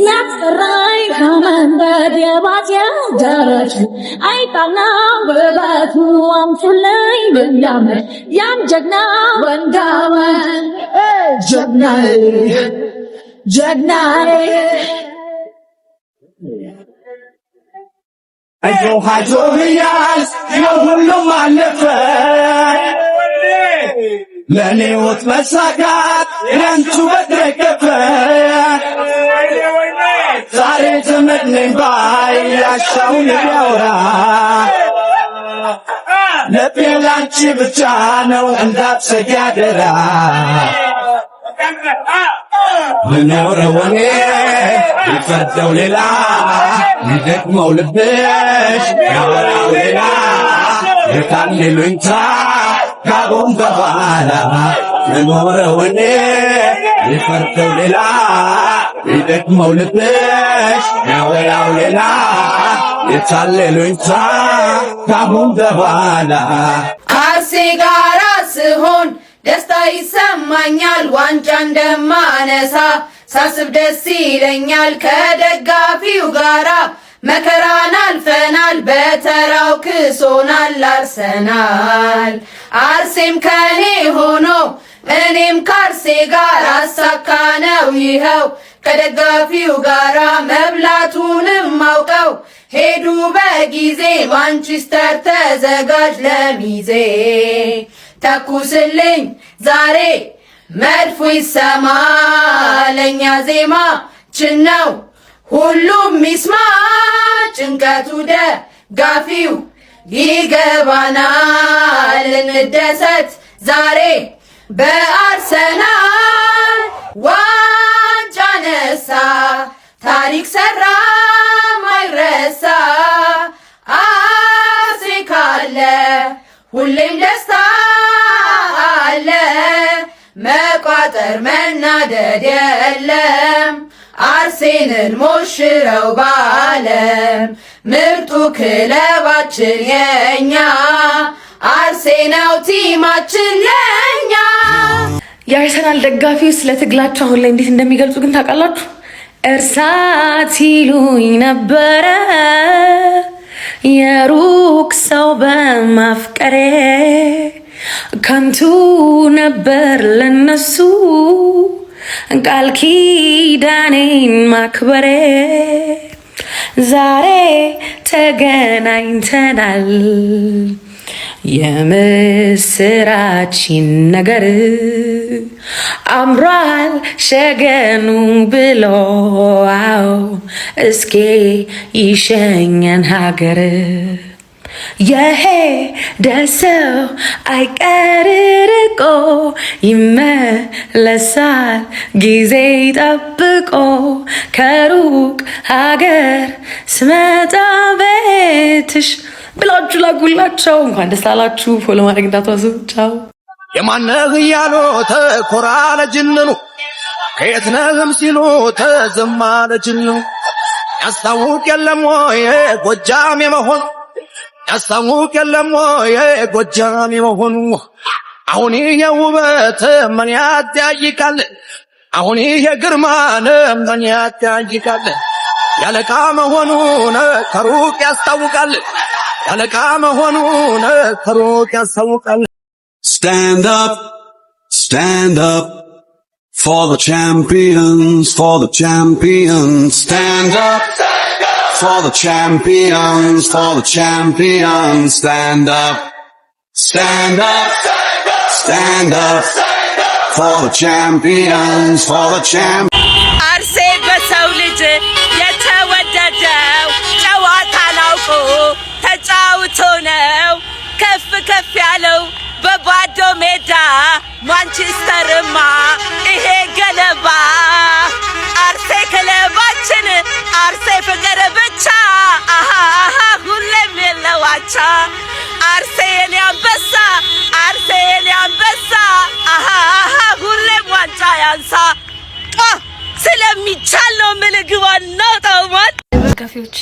ናፍራይ ከመንገድ የባትየው ደረቱ አይጣና ውበቱ አምጡልኝ ብያምር ያም ጀግና ወንዳወን ጀግናዬ ጀግናዬ أيوه هاجو رياس يوهلو مالفة لاني وتمساقات لانتو بدركفة زاري تمدني باي عشاون اليورا نبي لانشي بجانو انداب سيادرا منور وني يفردوا ليلا يدكموا لبش يوراو ليلا يقللوا انت كابون بغالا منور وني يفردوا ليلا يدكموا لبش يوراو ليلا يقللوا انت كابون بغالا አሴጋራ ስሆን ደስታ ይሰማኛል ዋንጫ እንደማነሳ ሳስብ ደስ ይለኛል ከደጋፊው ጋራ መከራን አልፈናል በተራው ክሶናል አርሰናል አርሴም ከኔ ሆኖ እኔም ካርሴ ጋር አሳካነው ይኸው ከደጋፊው ጋራ መብላቱንም አውቀው ሄዱ በጊዜ ማንቸስተር ተዘጋጅ ለሚዜ ተኩስልኝ ዛሬ መድፉ ይሰማ ለኛ ዜማ ችነው ሁሉም ይስማ ጭንቀቱ ደጋፊው ይገባናል እንደሰት ዛሬ በአርሰናል ዋንጫ ነሳ ታሪክ ሰራ ማይረሳ አርሴ ካለ ሁሌም ደስታ አለ መቋጠር መናደድ የለም አርሴንን ሞሽረው ባለም ምርጡ ክለባችን የኛ አርሴናው ቲማችን ለኛ። የአርሰናል ደጋፊዎች ስለ ትግላቸው አሁን ላይ እንዴት እንደሚገልጹ ግን ታውቃላችሁ? እርሳት ይሉኝ ነበረ የሩቅ ሰው በማፍቀሬ ከንቱ ነበር ለነሱ ቃል ኪዳኔን ማክበሬ ዛሬ ተገናኝተናል የምስራችን ነገር አምሯል ሸገኑ ብሎ እስኪ ይሸኘን ሀገር የሄደ ሰው አይቀር ርቆ ይመለሳል ጊዜ ጠብቆ ከሩቅ ሀገር ስመጣ ቤትሽ ብላችሁ ላጉላቸው። እንኳን ደስ አላችሁ። ፎሎ ማድረግ እንዳትረሱ። ቻው። የማነህ እያሉ ተኮራ ለጅንኑ ከየት ነህም ሲሉ ተዘማ ለጅንኑ ያስታውቅ የለም ወይ ጎጃም የመሆን ያስታውቅ የለም ወይ ጎጃም የመሆኑ አሁን የውበት ምን ያጠያይቃል አሁን የግርማን ምን ያጠያይቃል ያለቃ መሆኑን ከሩቅ ያስታውቃል ያለቃ መሆኑን ከሩቅ ያስታውቃል Stand up for the champions, for the champions. Stand up for the champions, for the champions. Stand up for the champions, for the champions. አርሴ በሰው ልጅ የተወደደው ጨዋታን አውቆ ተጫውቶ ነው ከፍ ከፍ ያለው በባዶ ሜዳ ማንቸስተርማ ይሄ ገለባ አርሴ ክለባችን አርሴ ፍቅር ብቻ ሁሌም የለዋቻ አርሴ የኔ አንበሳ አርሴ የኔ አንበሳ ሁሌም ዋንጫ ያንሳ ስለሚቻል ነው ምልግባን ነው ታውማት ደጋፊዎች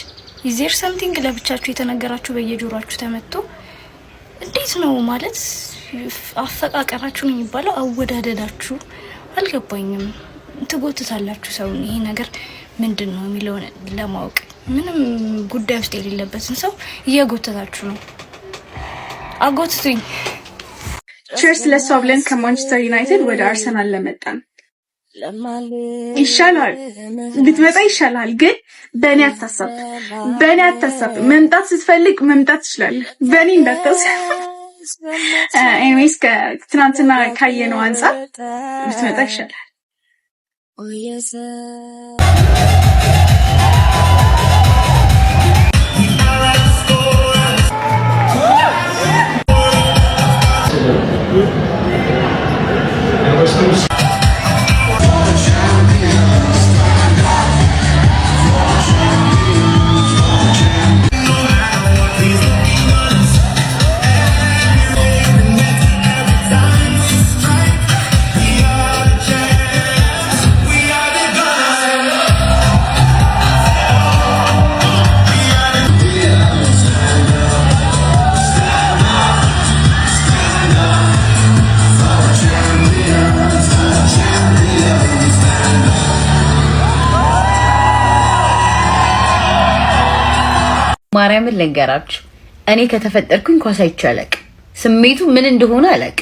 ኢዜር ሰምቲንግ ለብቻችሁ የተነገራችሁ በየጆሮአችሁ ተመቶ እንዴት ነው ማለት አፈቃቀራችሁ ነው የሚባለው አወዳደዳችሁ አልገባኝም ትጎትታላችሁ ሰው ይሄ ነገር ምንድነው የሚለውን ለማወቅ ምንም ጉዳይ ውስጥ የሌለበትን ሰው እየጎተታችሁ ነው። አጎትቱኝ። ቸርስ ለሷ ብለን ከማንቸስተር ዩናይትድ ወደ አርሰናል ለመጣን ይሻላል ብትመጣ ይሻላል፣ ግን በእኔ አታሳብ። መምጣት ስትፈልግ መምጣት ትችላለህ፣ በእኔ እንዳታሳብ። ኤኒዌይስ ከትናንትና ካየነው አንፃር ብትመጣ ይሻላል። ማርያምን ልንገራችሁ፣ እኔ ከተፈጠርኩኝ ኳስ አይቻለቅ ስሜቱ ምን እንደሆነ አለቅ።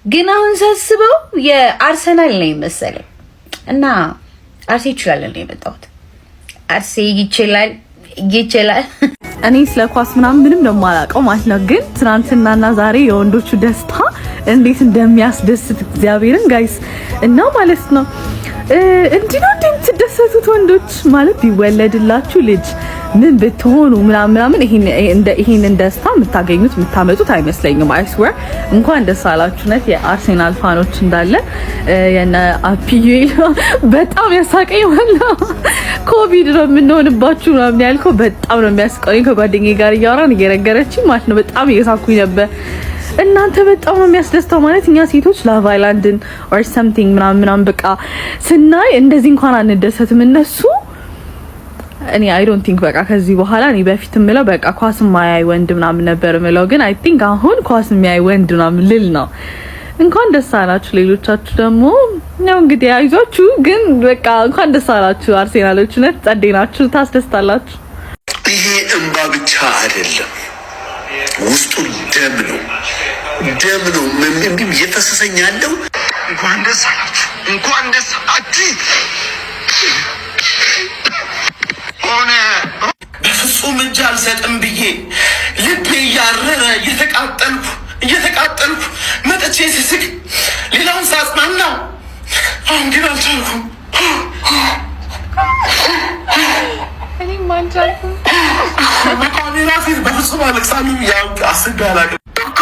ግን አሁን ሳስበው የአርሰናል ነው መሰለኝ እና አርሴ ይችላል ነው የመጣሁት። አርሴ ይችላል። እኔ ስለ ኳስ ምንም ነው የማላውቀው ማለት ነው። ግን ትናንትናና ዛሬ የወንዶቹ ደስታ እንዴት እንደሚያስደስት እግዚአብሔርን ጋይስ እና ማለት ነው እንዲህ ነው እንደምትደሰቱት ወንዶች ማለት ቢወለድላችሁ ልጅ ምን ብትሆኑ ምናምን ይሄንን ደስታ የምታገኙት የምታመጡት አይመስለኝም። አይ ስዌር እንኳን ደስ አላችሁ ነት የአርሴናል ፋኖች እንዳለ የነ አፒዩል በጣም ያሳቀኝ ወላ ኮቪድ ነው የምንሆንባችሁ ምናምን ያልከው በጣም ነው የሚያስቀኝ። ከጓደኛዬ ጋር እያወራን እየነገረችኝ ማለት ነው በጣም እየሳኩኝ ነበር። እናንተ በጣም ነው የሚያስደስተው ማለት እኛ ሴቶች ላቭ አይላንድን or something ምናምን በቃ ስናይ እንደዚህ እንኳን አንደሰትም። እነሱ እኔ አይ ዶንት ቲንክ በቃ ከዚህ በኋላ እኔ በፊት ምለው በቃ ኳስ ማያይ ወንድ ምናምን ነበር ምለው፣ ግን አይ ቲንክ አሁን ኳስ ማያይ ወንድ ምናምን ልል ነው። እንኳን ደስ አላችሁ። ሌሎቻችሁ ደግሞ ያው እንግዲህ አይዟችሁ፣ ግን በቃ እንኳን ደስ አላችሁ አርሴናሎች፣ ነት ጸደናችሁ፣ ታስደስታላችሁ። ይሄ እንባ ብቻ አይደለም፣ ውስጡ ደም ነው ምንም እየፈሰሰኝ ያለው። እንኳን ደስ አላችሁ። ሆነ በፍጹም እጅ አልሰጥም ብዬ ልቤ እያረረ እየተቃጠልኩ መጥቼ ስስቅ ሌላውን ሳጽናና፣ አሁን ግን አልቻልኩም። እኔ ማንቻልኩም በካሜራ ፊት በፍጹም አለቅሳለሁ። ያው አስቤ አላውቅም እኮ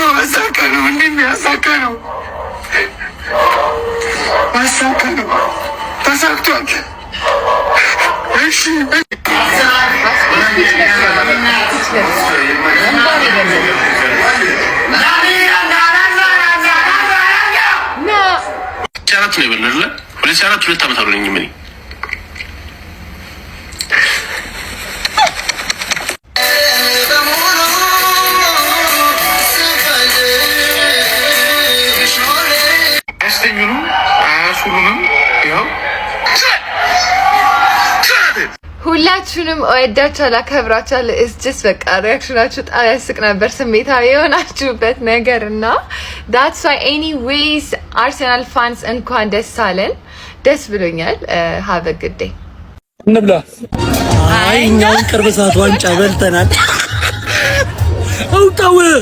ማሳካ ነው ተሳክቷል። እሺ ቻናት ነው ይበልልለ ወደ ቻናት 2 ዓመት አሉኝ ምን አስተኙኑ አሱሉንም ያው ሁላችሁንም እወዳችኋለሁ፣ አከብራችኋለሁ። ኢትስ ጀስት በቃ ሪአክሽናችሁ በጣም ያስቅ ነበር፣ ስሜታዊ የሆናችሁበት ነገር እና that's why anyways አርሰናል ፋንስ እንኳን ደስ አለን። ደስ ብሎኛል። have a good day። እንብላ። አይ እኛውን ቅርብ ሰዓት ዋንጫ በልተናል። አውጣው ወይ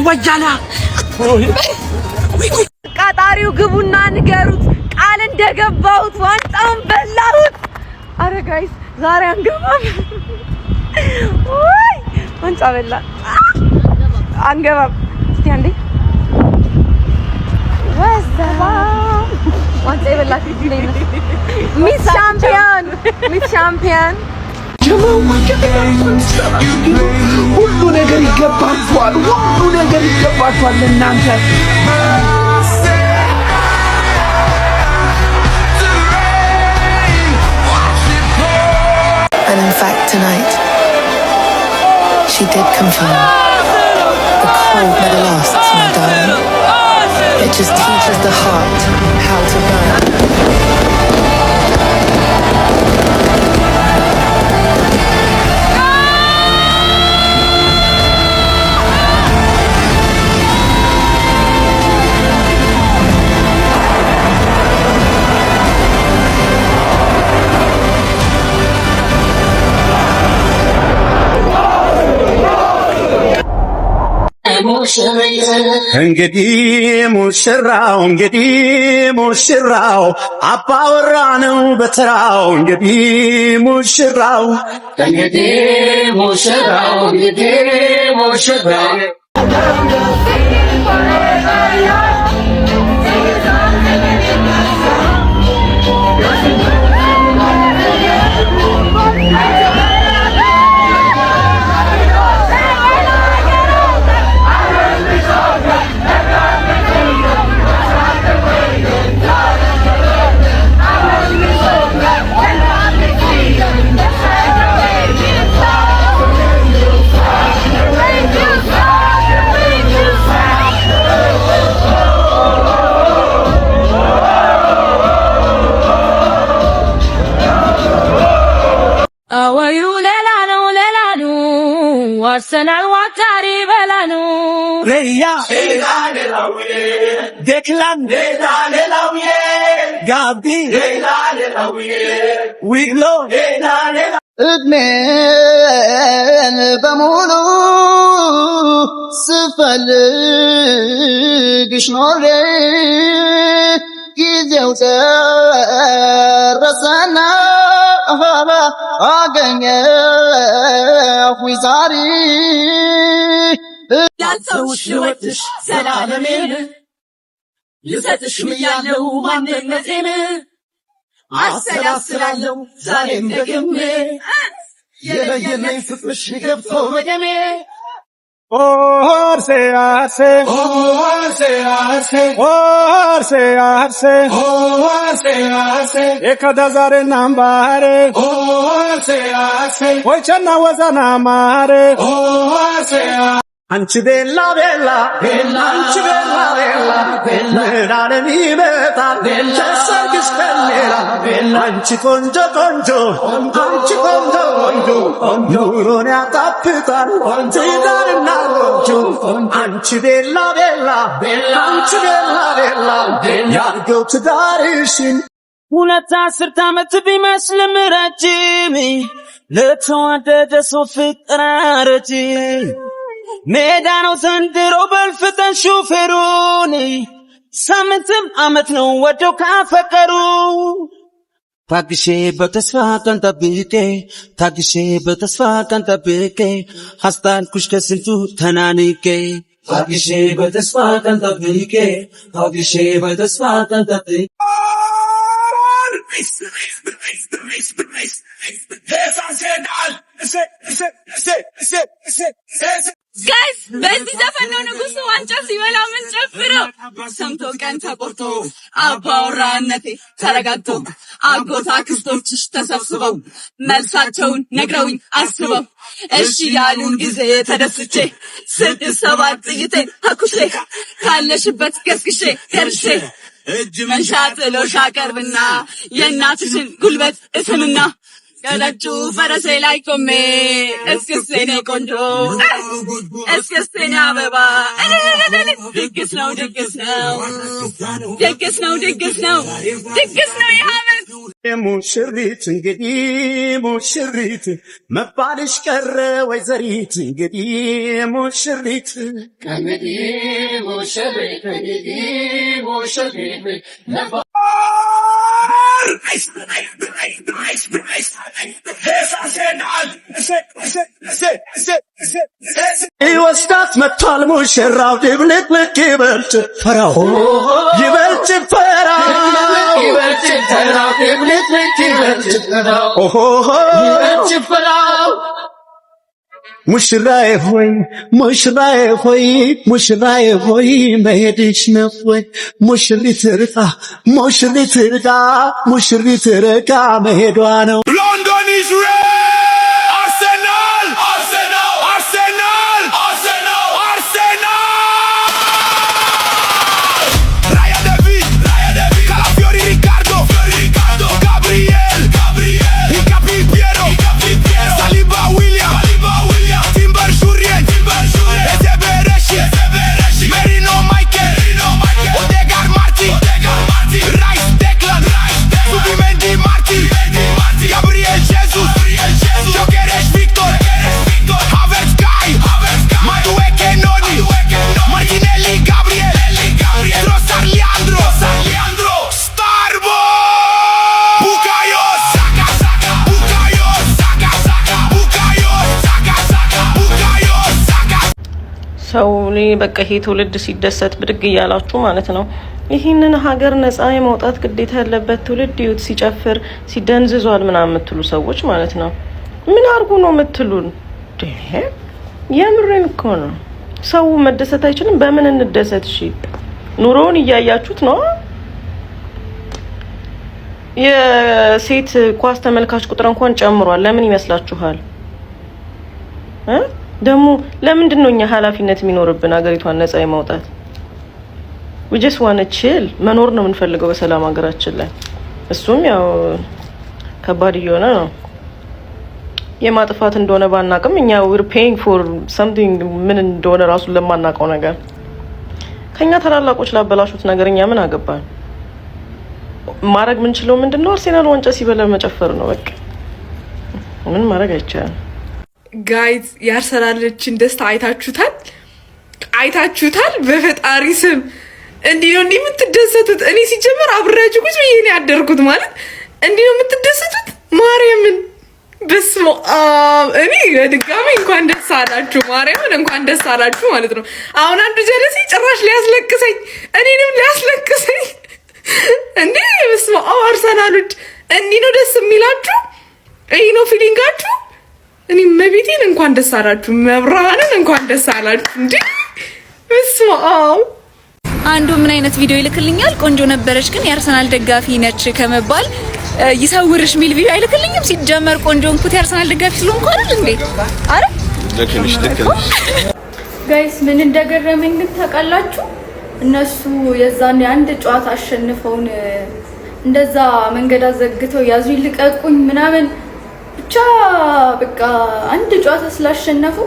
ወጃላ ቃጣሪው ግቡና ንገሩት ቃል እንደገባሁት ዋንጫውን በላሁት። አረ ጋይስ ዛሬ አንገባም ወይ ዋንጫ በላ አንገባም። እስቲ አንዴ ወሰባ ዋንጫ የበላች ሚስ ሻምፒዮን ሁሉ ነገር ይገባችኋል እናንተ And in fact tonight she did confirm the cold never lasts, my darling. It just teaches the heart how to burn. ሙሽራው አባወራ ነው በተራው እንግዲህ ሙሽራው አርሰናል ዋታሪ በላኑ ሬያ ሌላሌላውዬ ዴክላን ሌላሌላውዬ ጋቢ ሌላሌላውዬ ዊግሎ ሌላሌላ እድሜን በሙሉ ስፈልግሽ ኖሬ ጊዜው ደረሰና አገኘሁ ዛሬ ያልተውሽ ልወድሽ ዘላለሜን ልሰጥሽ ምያለው ማንነቴን አሰላስላለሁ ዛሬም ደግሜ የበየነኝ ፍቅርሽ ገብቶ በደሜ ኦርሴ አርሴ ኦርሴ አርሴ ኦርሴ አርሴ ኦርሴ አርሴ የከዳዛሬ ናምባሬ ኦርሴ አርሴ ወይቸና ወዛና ማሬ ኦርሴ አንቺ ቤላ ቤላ አንቺ ቤላ ቤላ ሜዳለን ይመጣል ተሰርግሽ ከሌላ አንቺ ቆንጆ ቆንጆ አንቺ ቆንጆ ቆንጆ ኑሮን ያጣፍጣል ትዳርና ቆንጆ አንቺ ቤላ ቤላ አንቺ ቤላ ቤላ ያርገው ትዳርሽን 2 ዓመት ቢመስልም ረጅም ለተዋደደ ሰው ፍቅር ረጅም ሜዳ ነው ዘንድሮ በልፍጠን ሹፌሩን ሳምንትም ዓመት ነው ወደው ካፈቀሩ ታግሼ በተስፋ ቀን ጠብቄ ታግሼ በተስፋ ቀን ጠብቄ አስታልኩሽ ከስንቱ ተናንቄ ታግሼ በተስፋ ቀን ጠብቄ ታግሼ በተስፋ ቀን ጠብቄ ጋይስ በዚህ ዘፈን ነው ንጉሱ ዋንጫ ሲበላ ምን ጨፍረው ሰምቶ ቀን ተቆርጦ አባወራነቴ ተረጋግጦ አጎታ ክስቶችሽ ተሰብስበው መልሳቸውን ነግረውኝ አስበው እሺ ያሉን ጊዜ ተደስቼ 6-7 ጥይቴን ተኩሼ ካለሽበት ገስግሼ ደርሼ እጅ መንሻ ጥሎሽ አቀርብና የእናትሽን ጉልበት እስምና ከነጩ ፈረሴ ላይ ቆሜ እስክስቴኔ ቆንጆ እስክስቴኔ አበባ ድግስ ነው ድግስ ነው ድግስ ነው ድግስ ነው ድግስ ነው የዓመት ሙሽሪት እንግዲህ ሙሽሪት መባልሽ ቀረ ወይዘሪት እንግዲህ ሙሽሪት እንግዲህ ሙሽሪት እንግዲህ ሙሽሪት ይወስዳት መጥቷል ሙሽራው ድብልቅልቅ ይበል ጭፈራው ይበል ጭፈራው ይበል ጭፈራው ድብልቅልቅ ይበል ጭፈራው ይበል ጭፈራው ሙሽራዬ ሆይ ሙሽራዬ ሆይ ሙሽራዬ ሆይ መሄድሽ ነው ወይ ሙሽሪት ርቃ ሙሽሪት ርቃ ሙሽሪት ርቃ መሄዷ ነው ሎንዶን ኢዝራኤል አርሰናል አርሰናል አርሰናል አርሰናል አርሰናል ራያ ዴቪድ ካላፊዮሪ ሪካርዶ ጋብሪኤል ኢካፒ ፒየሮ ሳሊባ ዊሊያም ቲምበር ሹሪየን ኤዘቤሬሺ ሜሪኖ ማይኬል ኦዴጋር ማርቲን ራይስ ዴክላን ሱቢሜንዲ ማርቲን ጋብሪኤል ጄሱስ ተው በቃ ይሄ ትውልድ ሲደሰት ብድግ እያላችሁ ማለት ነው። ይሄንን ሀገር ነፃ የማውጣት ግዴታ ያለበት ትውልድ ይሁት ሲጨፍር ሲደንዝዟል ምናምን የምትሉ ሰዎች ማለት ነው። ምን አርጉ ነው የምትሉን? የምሬን እኮ ነው። ሰው መደሰት አይችልም? በምን እንደሰት? እሺ ኑሮውን እያያችሁት ነው። የሴት ኳስ ተመልካች ቁጥር እንኳን ጨምሯል። ለምን ይመስላችኋል? ደግሞ ለምንድን ነው እኛ ኃላፊነት የሚኖርብን ሀገሪቷን ነፃ የማውጣት? we just want to chill መኖር ነው የምንፈልገው በሰላም ሀገራችን ላይ። እሱም ያው ከባድ እየሆነ ነው። የማጥፋት እንደሆነ ባናቅም እኛ we're paying for something ምን እንደሆነ ራሱ ለማናቀው ነገር ከኛ ተላላቆች ላበላሹት ነገር እኛ ምን አገባን? ማድረግ ምን ችለው ምንድነው? አርሴናል ዋንጫ ሲበላ መጨፈር ነው በቃ። ምን ማድረግ አይቻልም። ጋይዝ ያርሰናልችን ደስታ አይታችሁታል? በፈጣሪ ስም እንዲህ ነው የምትደሰቱት? እኔ ሲጀመር አብራችሁ ቁጭ ብዬ ነው ያደርኩት። ማለት እንዲህ ነው የምትደሰቱት? ማርያምን በስመ አብ። እኔ በድጋሚ እንኳን ደስ አላችሁ፣ ማርያምን እንኳን ደስ አላችሁ ማለት ነው። አሁን አንዱ ጀለሲ ጭራሽ ሊያስለቅሰኝ እኔንም ሊያስለቅሰኝ እንዴ! በስመ አብ። አርሰናሎች እንዲህ ነው ደስ የሚላችሁ? ይሄ ነው ፊሊንጋችሁ? እኔ መቤቴን እንኳን ደስ አላችሁ፣ መብራንን እንኳን ደስ አላችሁ። እንዴ በስመ አብ። አንዱ ምን አይነት ቪዲዮ ይልክልኛል? ቆንጆ ነበረች ግን የአርሰናል ደጋፊ ነች ከመባል ይሰውርሽ ሚል ቪዲዮ አይልክልኝም። ሲጀመር ቆንጆ እንኩት የአርሰናል ደጋፊ ስለሆንኩ አይደል እንዴ? አረ ለከልሽ ጋይስ ምን እንደገረመኝ ግን ታውቃላችሁ? እነሱ የዛን አንድ ጨዋታ አሸንፈውን እንደዛ መንገድ አዘግተው ያዙ ይልቀቁኝ ምናምን ብቻ በቃ አንድ ጨዋታ ስላሸነፉ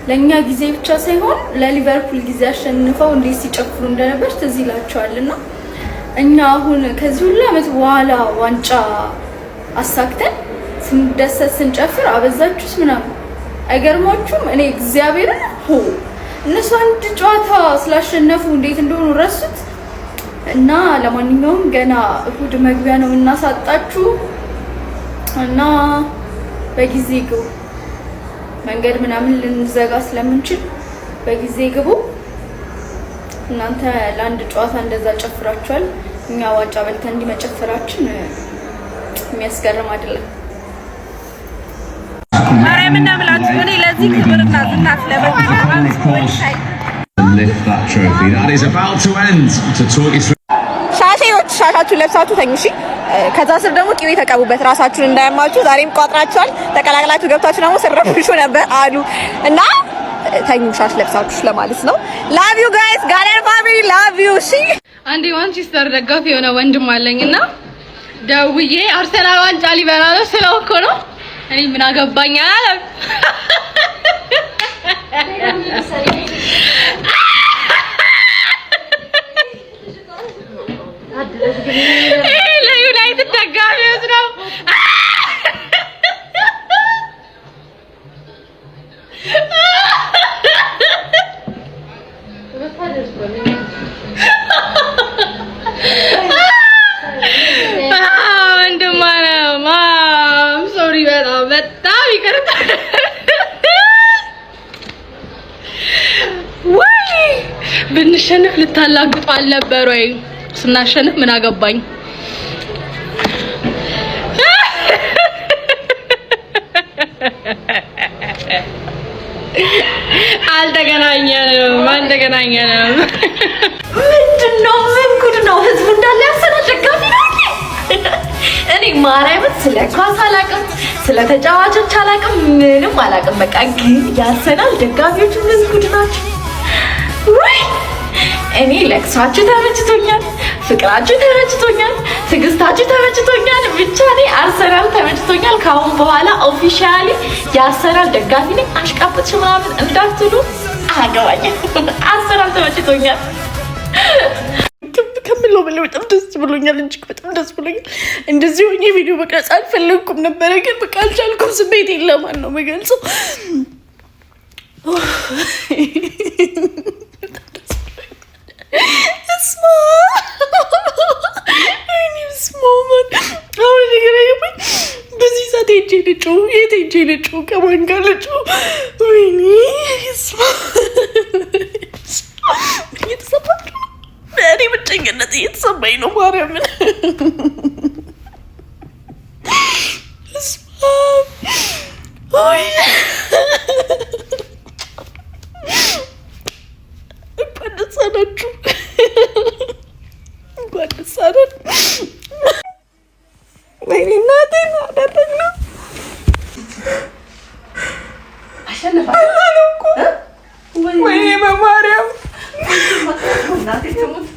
ለኛ ጊዜ ብቻ ሳይሆን ለሊቨርፑል ጊዜ አሸንፈው እንዴት ሲጨፍሩ እንደነበር ትዝ ይላቸዋልና እኛ አሁን ከዚህ ሁሉ ዓመት በኋላ ዋንጫ አሳክተን ስንደሰት ስንጨፍር አበዛችሁስ ምናምን አይገርማችሁም? እኔ እግዚአብሔርን እነሱ አንድ ጨዋታ ስላሸነፉ እንዴት እንደሆኑ ረሱት። እና ለማንኛውም ገና እሁድ መግቢያ ነው እናሳጣችሁ እና በጊዜ ግቡ። መንገድ ምናምን ልንዘጋ ስለምንችል በጊዜ ግቡ። እናንተ ለአንድ ጨዋታ እንደዛ ጨፍራችኋል። እኛ ዋንጫ በልተን እንዲመጨፈራችን የሚያስገርም አይደለም። ማርያምና ብላችሁ እኔ ለዚህ ክብርና ዝናት ሻሻችሁን ለብሳችሁ ተኙ። እሺ ከዛ ስር ደግሞ ቅቤ ተቀቡበት ራሳችሁን እንዳያማችሁ። ዛሬም ቋጥራችኋል ተቀላቅላችሁ ገብታችሁ ደግሞ ስረፍሹ ነበር አሉ እና ተኙ ሻሽ ለብሳችሁ ለማለት ነው። ላቭ ዩ ጋይስ ጋለር ፋሚሊ ላቭ ዩ። እሺ አንዴ ማንቸስተር ደጋፊ የሆነ ወንድም አለኝና ደውዬ አርሰናል ዋንጫ ሊበላ ነው ስለው እኮ ነው እኔ ምን አገባኝ አለ። ለዩናይትድ ደጋፊዎች ነው። በጣም ይቅርታ። ወይ ብንሸንፍ ልታላግጡ አልነበር ወይ? ስናሸንፍ ምን አገባኝ? አልተገናኘንም። ምንድነው? ምን ጉድ ነው? ህዝቡ እንዳለ ያሰናል ደጋፊ ነው። እኔ ማርያምን ስለ ኳስ አላውቅም፣ ስለ ተጫዋቾች አላውቅም፣ ምንም አላውቅም። በቃ ግን ያርሰናል ደጋፊዎች ምን ጉድ ናቸው? ወይ እኔ ለቅሷችሁ ተመችቶኛል፣ ፍቅራችሁ ተመችቶኛል፣ ትዕግስታችሁ ተመችቶኛል። ብቻ እኔ አርሰናል ተመችቶኛል። ካሁን በኋላ ኦፊሻሊ የአርሰናል ደጋፊ ነኝ። አሽቃብጥሽ ምናምን እንዳትሉ አያገባኝም። አርሰናል ተመችቶኛል። ከምለው በላይ በጣም ደስ ብሎኛል። እጅግ በጣም ደስ ብሎኛል። እንደዚህ ሆኜ ቪዲዮ መቅረጽ አልፈለግኩም ነበረ፣ ግን በቃ አልቻልኩም። ስሜት የለማን ነው የምገልጸው። አሁን ነገር አይገባኝ። በዚህ ሰዓት ሄጄ ልጩህ፣ የት ሄጄ ልጩህ? ከማን ጋር ልጩህ? ወይኔ ጥፋተኝነት እየተሰማኝ ነው ማርያምን። ጓደሳናችሁ ጓደሳናት ወይኔ እናቴ ነው አደረግነው አሸነፋለሁ እኮ ወይኔ በማርያም እናቴ ትሙት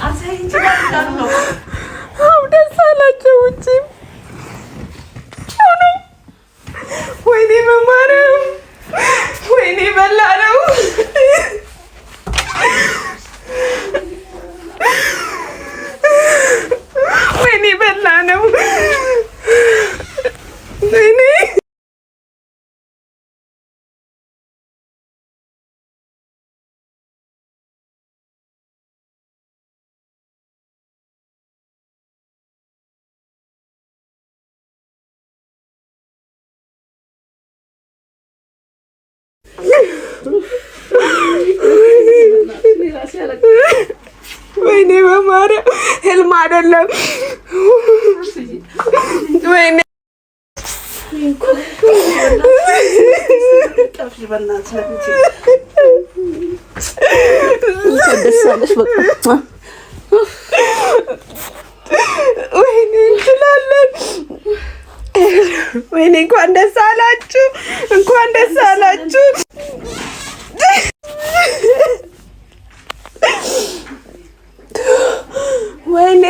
አሳይንጂ ነው ደስ አላቸው ውጪ ወይኔ በማርያም ወይኔ በላ ነው ወይኔ በላ ነው ወይኔ ወይኔ በማርያም ህልም አይደለም ወይኔ ወይኔ እንችላለን ወይኔ እንኳን ደስ አላችሁ እንኳን ደስ አላችሁ ወይኔ